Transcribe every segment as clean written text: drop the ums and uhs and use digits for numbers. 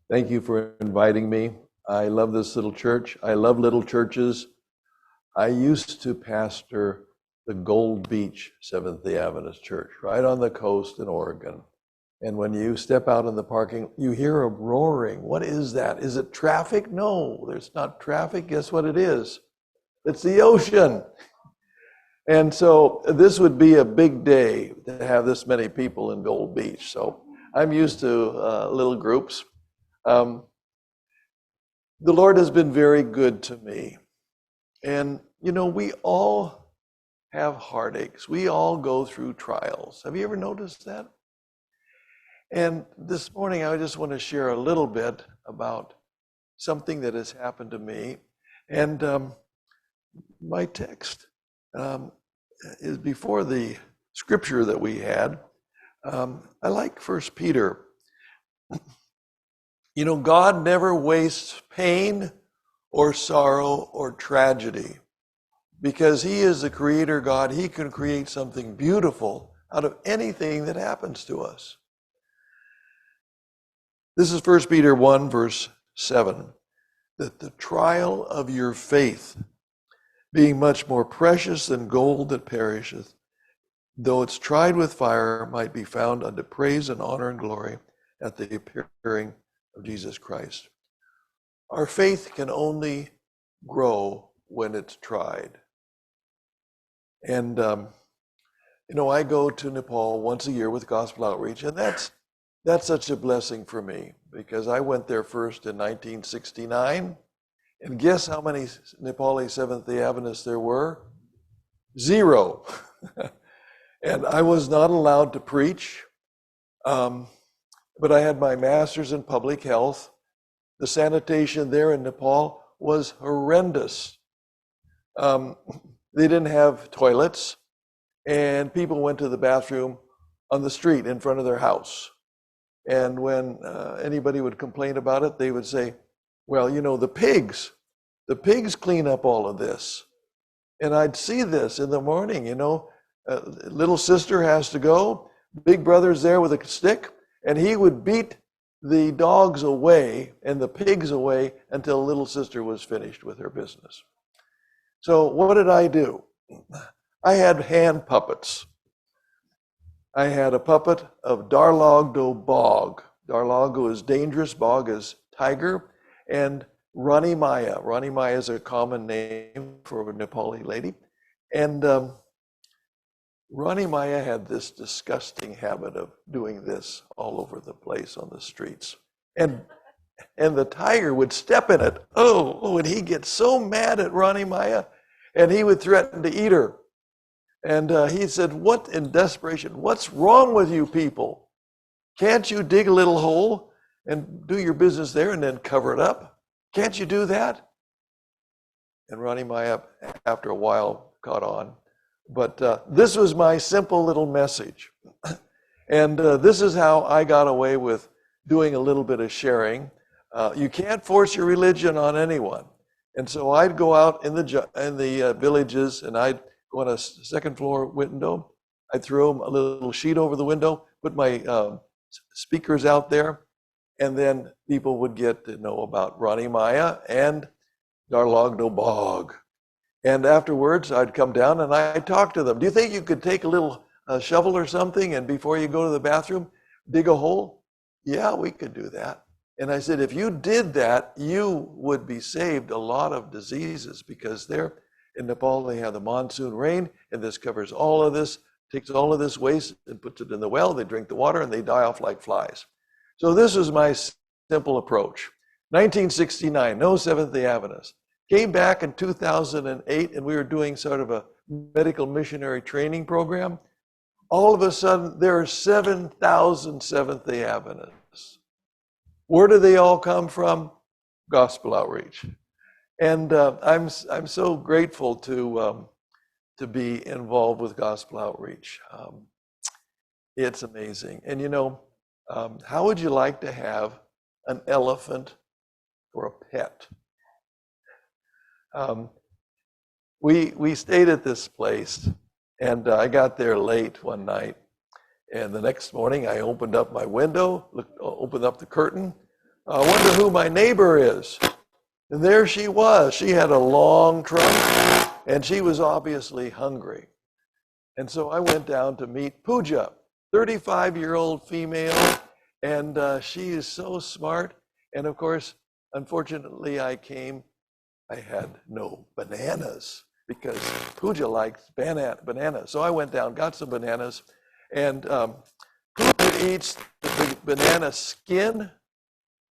Thank you for inviting me. I love this little church. I love little churches. I used to pastor the Gold Beach Seventh-day Adventist Church right on the coast in Oregon. And when you step out in the parking, you hear a roaring. What is that? Is it traffic? No, there's not traffic. Guess what it is? It's the ocean. And so this would be a big day to have this many people in Gold Beach. So I'm used to little groups. The Lord has been very good to me. And, you know, we all have heartaches. We all go through trials. Have you ever noticed that? And this morning, I just want to share a little bit about something that has happened to me. And my text is before the scripture that we had. I like 1 Peter. You know, God never wastes pain or sorrow or tragedy. Because He is the Creator God, He can create something beautiful out of anything that happens to us. This is 1 Peter 1, verse 7. That the trial of your faith, being much more precious than gold that perisheth, though it's tried with fire, might be found unto praise and honor and glory at the appearing of Jesus Christ. Our faith can only grow when it's tried. And, you know, I go to Nepal once a year with Gospel Outreach, and that's such a blessing for me because I went there first in 1969. And guess how many Nepali Seventh-day Adventists there were? 0. And I was not allowed to preach, but I had my master's in public health. The sanitation there in Nepal was horrendous. They didn't have toilets, and people went to the bathroom on the street in front of their house. And when anybody would complain about it, they would say, well, you know, the pigs clean up all of this. And I'd see this in the morning, you know, little sister has to go, big brother's there with a stick, and he would beat the dogs away and the pigs away until little sister was finished with her business. So what did I do? I had hand puppets. I had a puppet of Darlogdo Bog. Darlogdo is dangerous, Bog is tiger, and Rani Maya. Rani Maya is a common name for a Nepali lady. And Rani Maya had this disgusting habit of doing this all over the place on the streets. And the tiger would step in it. And he'd get so mad at Rani Maya, and he would threaten to eat her. And he said, what in desperation, what's wrong with you people? Can't you dig a little hole and do your business there and then cover it up? Can't you do that? And Rani Maya, after a while, caught on. But this was my simple little message. And this is how I got away with doing a little bit of sharing. You can't force your religion on anyone. And so I'd go out in the villages, and I'd go on a second floor window. I'd throw a little sheet over the window, put my speakers out there, and then people would get to know about Rani Maya and Darlogdo Bog. And afterwards, I'd come down and I'd talk to them. Do you think you could take a little shovel or something and before you go to the bathroom, dig a hole? Yeah, we could do that. And I said, if you did that, you would be saved a lot of diseases because there in Nepal, they have the monsoon rain, and this covers all of this, takes all of this waste and puts it in the well. They drink the water and they die off like flies. So this was my simple approach. 1969, no Seventh-day Adventist. Came back in 2008, and we were doing sort of a medical missionary training program. All of a sudden, there are 7,000 Seventh-day Adventists. Where do they all come from? Gospel Outreach. And I'm so grateful to be involved with Gospel Outreach. It's amazing. And you know, how would you like to have an elephant for a pet? We stayed at this place, and I got there late one night, And the next morning, I opened up my window, opened up the curtain. I wonder who my neighbor is. And there she was. She had a long trunk, and she was obviously hungry. And so I went down to meet Pooja, 35-year-old female, and she is so smart. And of course, unfortunately, I had no bananas because Pooja likes bananas. So I went down, got some bananas, and Pooja eats the banana skin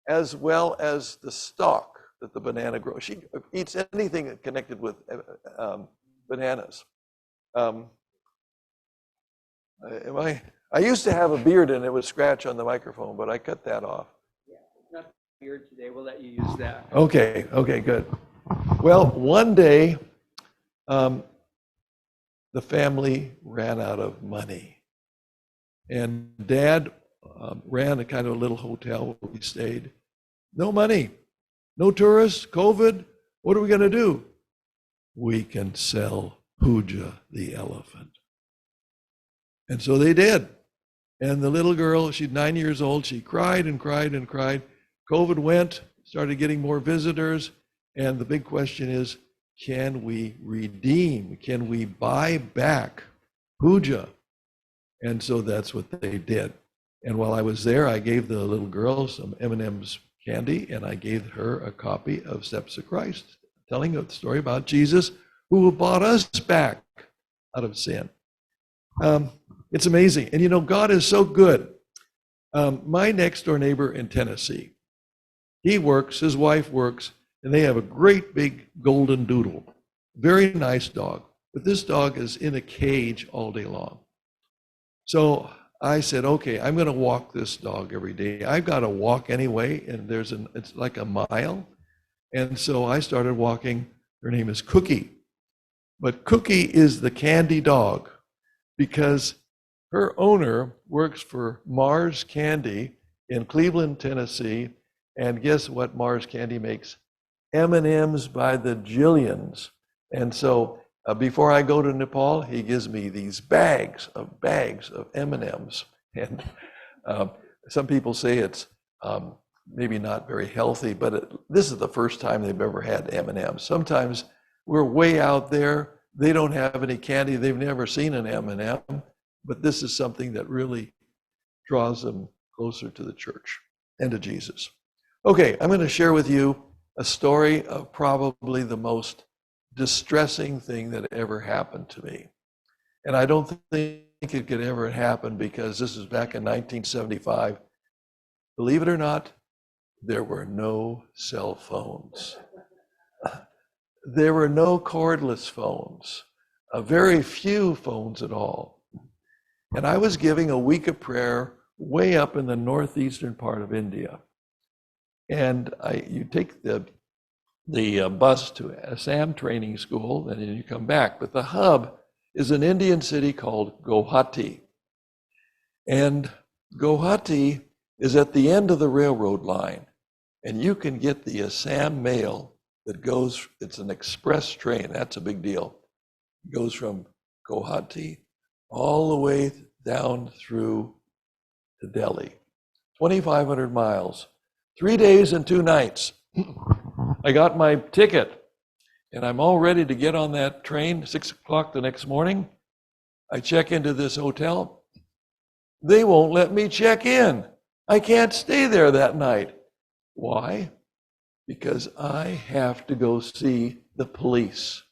as well as the stalk that the banana grows. She eats anything connected with bananas. I used to have a beard and it would scratch on the microphone, but I cut that off. Yeah, it's not beard today. We'll let you use that. Okay, good. Well, one day, the family ran out of money. And Dad ran a kind of a little hotel where we stayed. No money, no tourists, COVID. What are we going to do? We can sell Pooja the elephant. And so they did. And the little girl, she's 9 years old, she cried and cried and cried. COVID went, started getting more visitors. And the big question is, can we redeem? Can we buy back Pooja? And so that's what they did. And while I was there, I gave the little girl some M&M's candy, and I gave her a copy of Steps of Christ, telling a story about Jesus who bought us back out of sin. It's amazing. And you know, God is so good. My next door neighbor in Tennessee, he works, his wife works, and they have a great big golden doodle. Very nice dog. But this dog is in a cage all day long. So I said, okay, I'm going to walk this dog every day. I've got to walk anyway, and it's like a mile. And so I started walking. Her name is Cookie. But Cookie is the candy dog because her owner works for Mars Candy in Cleveland, Tennessee. And guess what Mars Candy makes? M&Ms by the jillions. And so before I go to Nepal, he gives me these bags of M&Ms. And some people say it's maybe not very healthy, but this is the first time they've ever had M&Ms. Sometimes we're way out there. They don't have any candy. They've never seen an M&M, but this is something that really draws them closer to the church and to Jesus. Okay, I'm going to share with you a story of probably the most distressing thing that ever happened to me. And I don't think it could ever happen because this is back in 1975. Believe it or not, there were no cell phones. There were no cordless phones, very few phones at all. And I was giving a week of prayer way up in the northeastern part of India. And you take the bus to Assam training school, and then you come back. But the hub is an Indian city called Guwahati. And Guwahati is at the end of the railroad line. And you can get the Assam mail that goes, it's an express train, that's a big deal. It goes from Guwahati all the way down through to Delhi. 2,500 miles, 3 days and 2 nights. I got my ticket and I'm all ready to get on that train, 6 o'clock the next morning. I check into this hotel. They won't let me check in. I can't stay there that night. Why? Because I have to go see the police.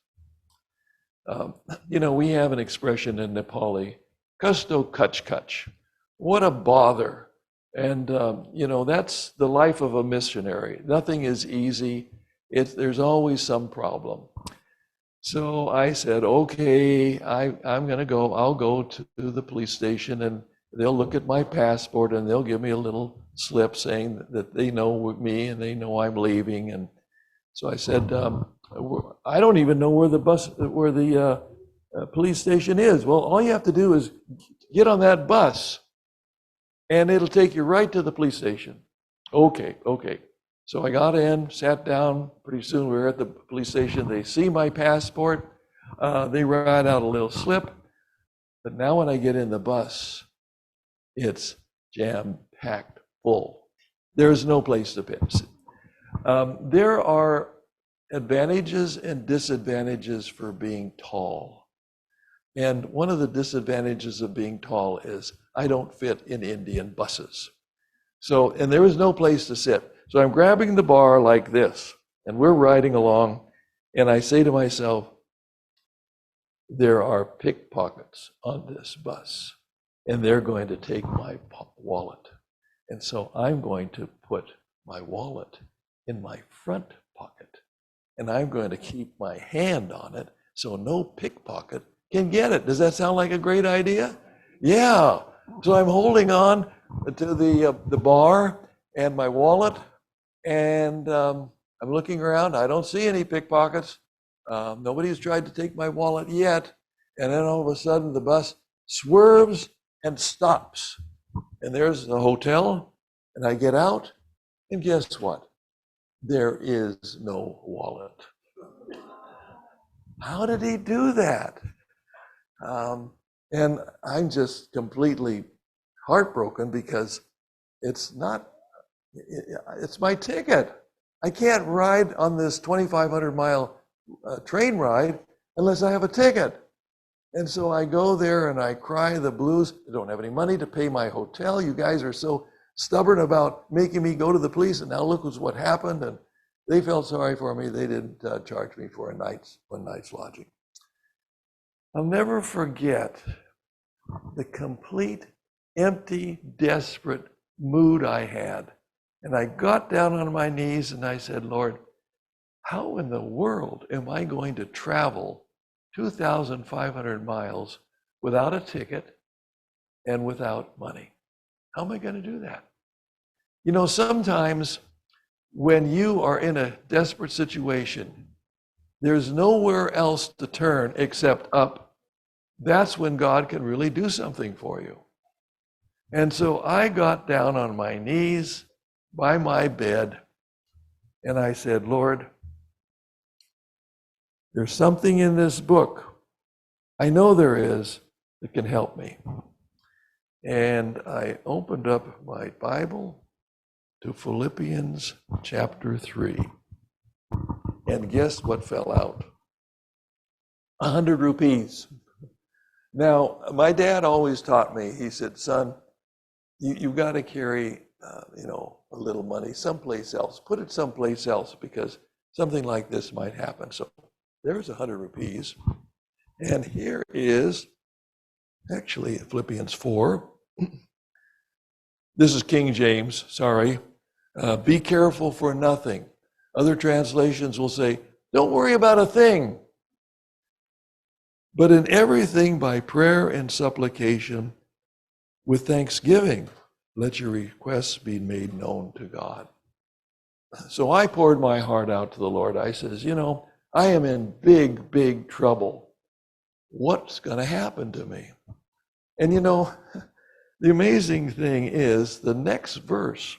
You know, we have an expression in Nepali, Kusto Kach Kach. What a bother. And, you know, that's the life of a missionary. Nothing is easy. There's always some problem. So I said, okay, I'm going to go. I'll go to the police station and they'll look at my passport and they'll give me a little slip saying that they know me and they know I'm leaving. And so I said, I don't even know where the police station is. Well, all you have to do is get on that bus and it'll take you right to the police station. Okay. So I got in, sat down. Pretty soon we were at the police station. They see my passport. They write out a little slip. But now when I get in the bus, it's jam-packed full. There's no place to pitch. There are advantages and disadvantages for being tall. And one of the disadvantages of being tall is I don't fit in Indian buses. So, and there is no place to sit. So I'm grabbing the bar like this, and we're riding along, and I say to myself, there are pickpockets on this bus, and they're going to take my wallet. And so I'm going to put my wallet in my front pocket, and I'm going to keep my hand on it so no pickpocket can get it. Does that sound like a great idea? Yeah. So I'm holding on to the bar and my wallet, and I'm looking around. I don't see any pickpockets. Nobody's tried to take my wallet yet. And then all of a sudden the bus swerves and stops. And there's the hotel, and I get out, and guess what? There is no wallet. How did he do that? And I'm just completely heartbroken because it's my ticket. I can't ride on this 2,500-mile train ride unless I have a ticket. And so I go there and I cry the blues. I don't have any money to pay my hotel. You guys are so stubborn about making me go to the police, and now look what happened. And they felt sorry for me. They didn't charge me for one night's lodging. I'll never forget the complete, empty, desperate mood I had. And I got down on my knees and I said, Lord, how in the world am I going to travel 2,500 miles without a ticket and without money? How am I going to do that? You know, sometimes when you are in a desperate situation, there's nowhere else to turn except up. That's when God can really do something for you. And so I got down on my knees by my bed and I said, Lord, there's something in this book, I know there is, that can help me. And I opened up my Bible to Philippians chapter 3. And guess what fell out? 100 rupees. Now, my dad always taught me, he said, son, you've got to carry, a little money someplace else. Put it someplace else because something like this might happen. So there's 100 rupees. And here is actually Philippians 4. This is King James, sorry. Be careful for nothing. Other translations will say, don't worry about a thing. But in everything by prayer and supplication, with thanksgiving, let your requests be made known to God. So I poured my heart out to the Lord. I says, I am in big, big trouble. What's going to happen to me? And the amazing thing is the next verse,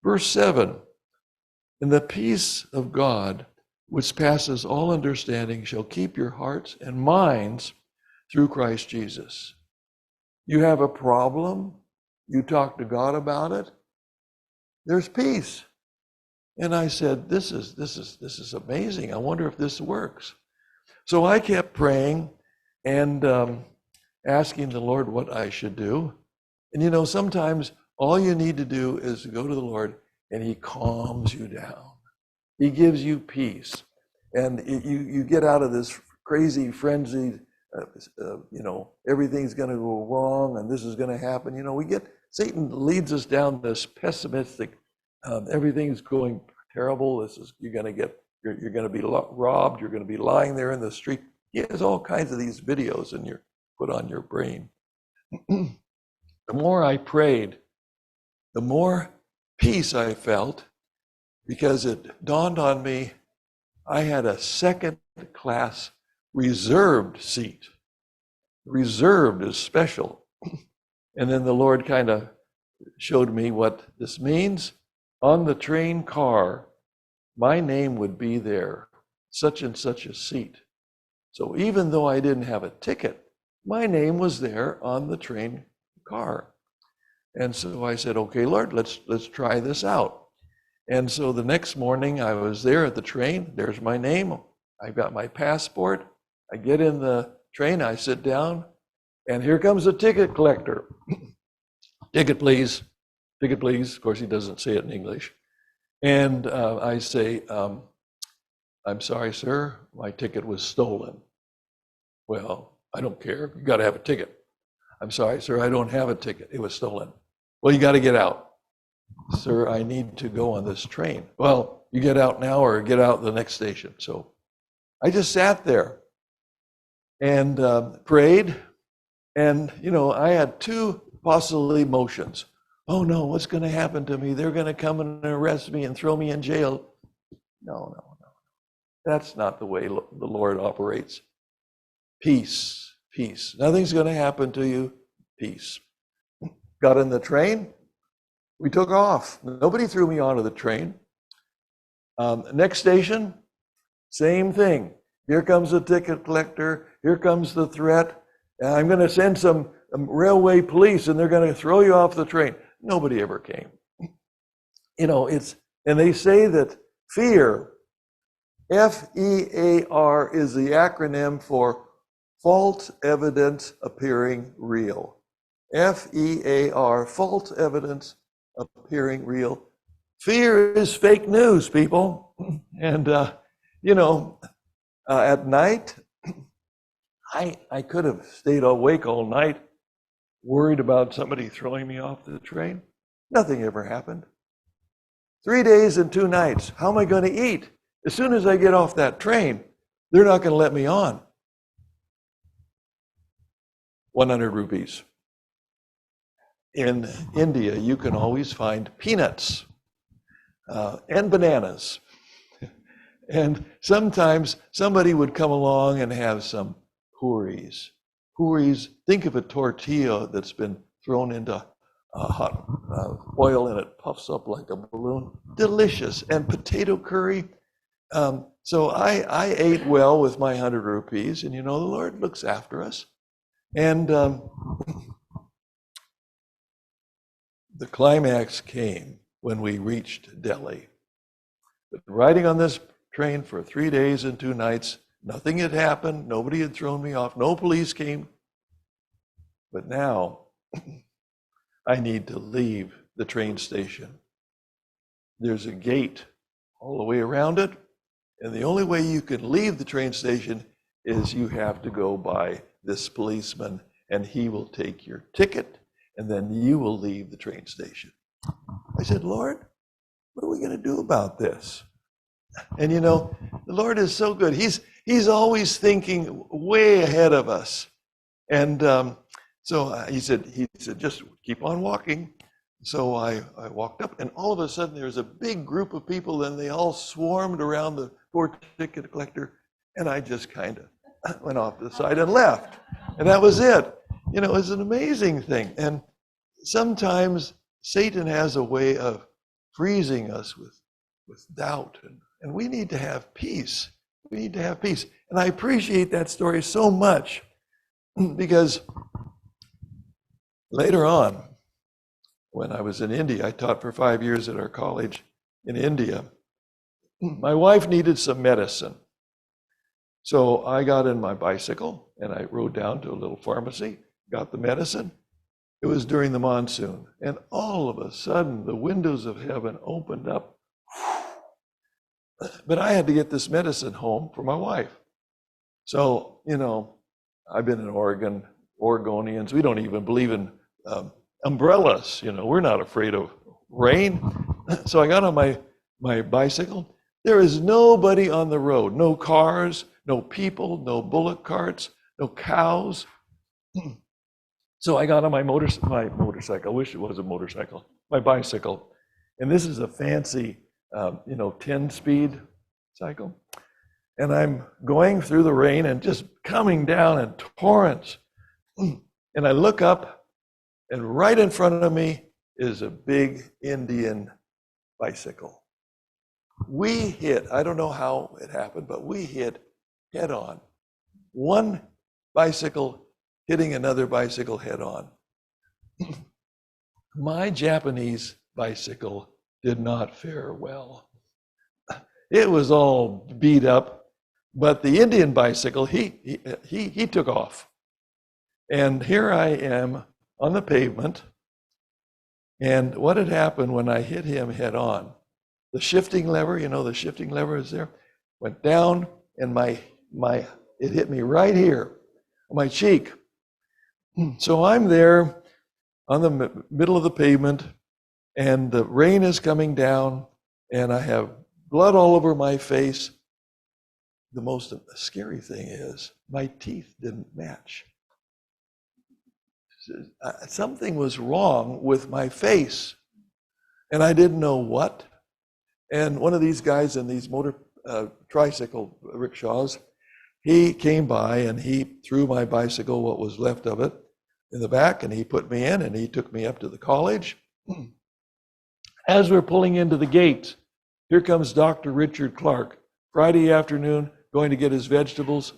verse 7, and the peace of God, which passes all understanding, shall keep your hearts and minds through Christ Jesus. You have a problem, you talk to God about it, there's peace. And I said, this is amazing. I wonder if this works. So I kept praying and asking the Lord what I should do. And sometimes all you need to do is go to the Lord and he calms you down. He gives you peace. And you get out of this crazy frenzy, everything's going to go wrong and this is going to happen. Satan leads us down this pessimistic, everything's going terrible. You're going to be robbed. You're going to be lying there in the street. He has all kinds of these videos and you're put on your brain. The more I prayed, the more peace I felt, because it dawned on me I had a second-class reserved seat. Reserved is special. And then the Lord kind of showed me what this means. On the train car, my name would be there, such and such a seat. So even though I didn't have a ticket, my name was there on the train car. And so I said, okay, Lord, let's try this out. And so the next morning I was there at the train. There's my name. I got my passport. I get in the train, I sit down, and here comes the ticket collector. Ticket, please. Ticket, please. Of course, he doesn't say it in English. And I say, I'm sorry, sir, my ticket was stolen. Well, I don't care. You got to have a ticket. I'm sorry, sir, I don't have a ticket. It was stolen. Well, you got to get out. Sir, I need to go on this train. Well, you get out now or get out the next station. So I just sat there and prayed. And, I had two possible emotions. Oh no, what's going to happen to me? They're going to come and arrest me and throw me in jail. No. That's not the way the Lord operates. Peace, peace. Nothing's going to happen to you. Peace. Got in the train. We took off. Nobody threw me onto the train. Next station, same thing. Here comes the ticket collector. Here comes the threat. I'm going to send some railway police and they're going to throw you off the train. Nobody ever came. And they say that fear, FEAR, is the acronym for false evidence appearing real. FEAR, false evidence appearing real. Fear is fake news, people. And, at night, I could have stayed awake all night, worried about somebody throwing me off the train. Nothing ever happened. 3 days and 2 nights. How am I going to eat? As soon as I get off that train, they're not going to let me on. 100 rupees. In India, you can always find peanuts and bananas. And sometimes somebody would come along and have some puris. Puris, think of a tortilla that's been thrown into hot oil and it puffs up like a balloon. Delicious. And potato curry. So I ate well with my 100 rupees, and the Lord looks after us. And the climax came when we reached Delhi. But riding on this train for 3 days and 2 nights, nothing had happened. Nobody had thrown me off. No police came. But now I need to leave the train station. There's a gate all the way around it. And the only way you can leave the train station is you have to go by this policeman, and he will take your ticket, and then you will leave the train station. I said, Lord, what are we going to do about this? And the Lord is so good. He's always thinking way ahead of us. And so he said, just keep on walking. So I walked up, and all of a sudden there's a big group of people, and they all swarmed around the poor ticket collector, and I just kind of went off to the side and left. And that was it. It was an amazing thing. And sometimes Satan has a way of freezing us with doubt, and we need to have peace. We need to have peace. And I appreciate that story so much because later on, when I was in India, I taught for 5 years at our college in India. My wife needed some medicine. So I got in my bicycle and I rode down to a little pharmacy, got the medicine. It was during the monsoon. And all of a sudden, the windows of heaven opened up. But I had to get this medicine home for my wife. So, I've been in Oregon, Oregonians, we don't even believe in umbrellas. We're not afraid of rain. So I got on my bicycle. There is nobody on the road, no cars, no people, no bullock carts, no cows. So I got on my motorcycle. I wish it was a motorcycle. My bicycle. And this is a fancy 10-speed cycle. And I'm going through the rain and just coming down in torrents. And I look up, and right in front of me is a big Indian bicycle. We hit, I don't know how it happened, but we hit head on. One bicycle hitting another bicycle head on. my Japanese bicycle did not fare well. It was all beat up, but the Indian bicycle, he took off. And here I am on the pavement. And what had happened when I hit him head on? The shifting lever, the shifting lever is there, went down, and it hit me right here, on my cheek. So I'm there on the middle of the pavement, and the rain is coming down, and I have blood all over my face. The most scary thing is my teeth didn't match. Something was wrong with my face, and I didn't know what. And one of these guys in these motor tricycle rickshaws, he came by and he threw my bicycle, what was left of it, in the back, and he put me in and he took me up to the college. As we're pulling into the gate, here comes Dr. Richard Clark, Friday afternoon, going to get his vegetables.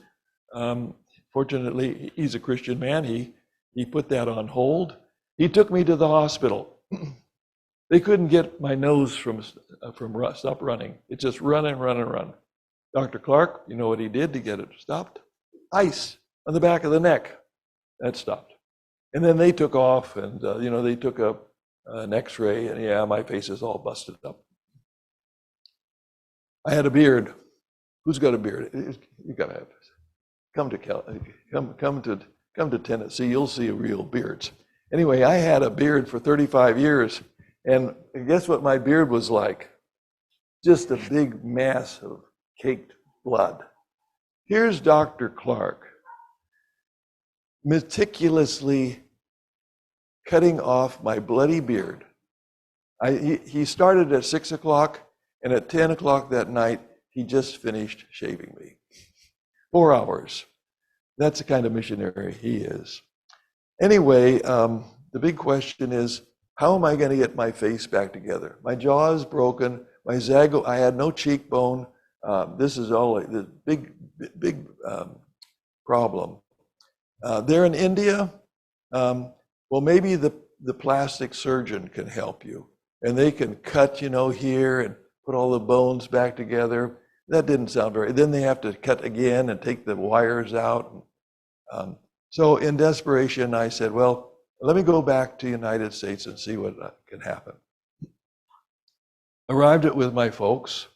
Fortunately, he's a Christian man. He put that on hold. He took me to the hospital. They couldn't get my nose from stop running. It's just run and run and run. Dr. Clark, you know what he did to get it stopped? Ice on the back of the neck. That stopped. And then they took off, and they took an X-ray, and yeah, my face is all busted up. I had a beard. Who's got a beard? You gotta have. Come to Tennessee. You'll see real beards. Anyway, I had a beard for 35 years, and guess what my beard was like? Just a big mass of caked blood. Here's Dr. Clark, meticulously cutting off my bloody beard. He started at 6 o'clock, and at 10 o'clock that night, he just finished shaving me. 4 hours. That's the kind of missionary he is. Anyway, the big question is, how am I going to get my face back together? My jaw is broken. I had no cheekbone. This is all the big problem. There in India, well, maybe the plastic surgeon can help you, and they can cut, here and put all the bones back together. That didn't sound very. Then they have to cut again and take the wires out. So in desperation, I said, well, let me go back to the United States and see what can happen. Arrived it with my folks,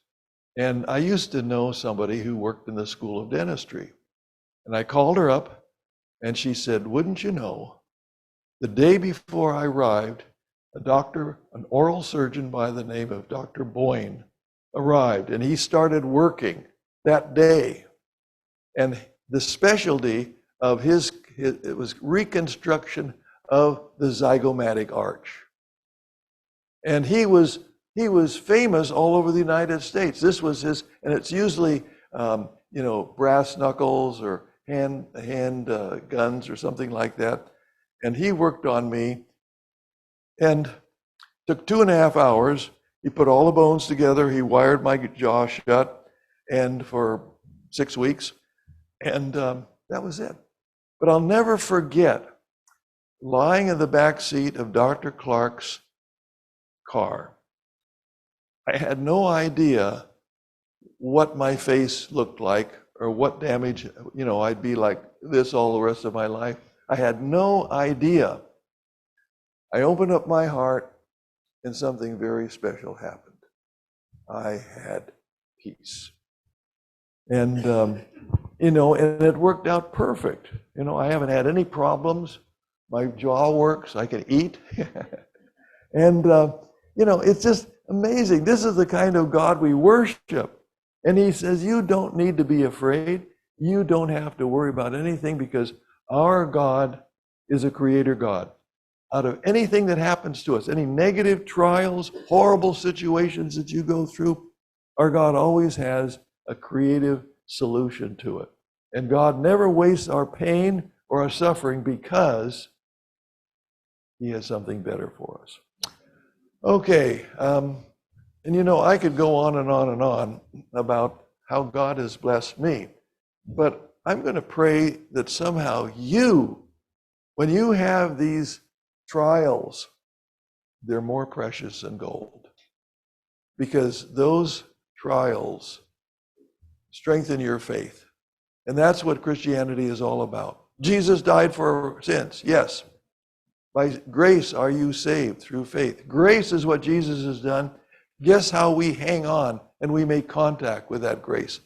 and I used to know somebody who worked in the School of Dentistry. And I called her up, and she said, wouldn't you know, the day before I arrived, an oral surgeon by the name of Dr. Boyne arrived, and he started working that day. And the specialty of it was reconstruction of the zygomatic arch. And he was famous all over the United States. This was his, and it's usually, brass knuckles or hand guns or something like that. And he worked on me and took 2.5 hours. He put all the bones together. He wired my jaw shut, and for 6 weeks. And that was it. But I'll never forget lying in the back seat of Dr. Clark's car. I had no idea what my face looked like or what damage, I'd be like this all the rest of my life. I had no idea. I opened up my heart and something very special happened. I had peace. And, and it worked out perfect. I haven't had any problems. My jaw works. I can eat. And, it's just amazing. This is the kind of God we worship. And he says, you don't need to be afraid. You don't have to worry about anything because our God is a creator God. Out of anything that happens to us, any negative trials, horrible situations that you go through, our God always has a creative solution to it. And God never wastes our pain or our suffering because he has something better for us. Okay, and I could go on and on and on about how God has blessed me, but I'm going to pray that somehow when you have these trials, they're more precious than gold. Because those trials strengthen your faith. And that's what Christianity is all about. Jesus died for sins, yes. By grace are you saved through faith. Grace is what Jesus has done. Guess how we hang on and we make contact with that grace?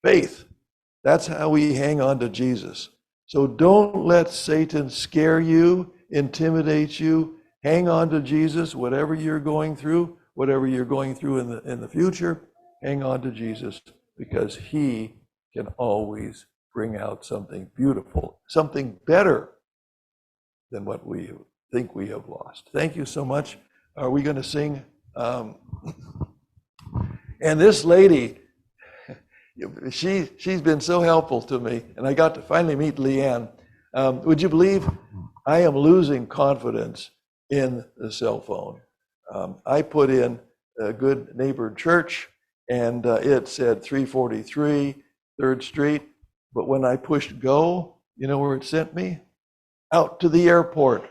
Faith. That's how we hang on to Jesus. So don't let Satan scare you, intimidate you. Hang on to Jesus, whatever you're going through in the future, hang on to Jesus, because he can always bring out something beautiful, something better than what we think we have lost. Thank you so much. Are we going to sing? And this lady, she's been so helpful to me, and I got to finally meet Leanne. Would you believe I am losing confidence in the cell phone? I put in a Good Neighbor Church, and it said 343 3rd Street. But when I pushed go, you know where it sent me? Out to the airport.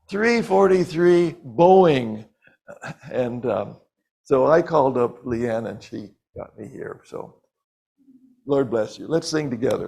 343 Boeing. And so I called up Leanne, and she got me here. So Lord bless you. Let's sing together.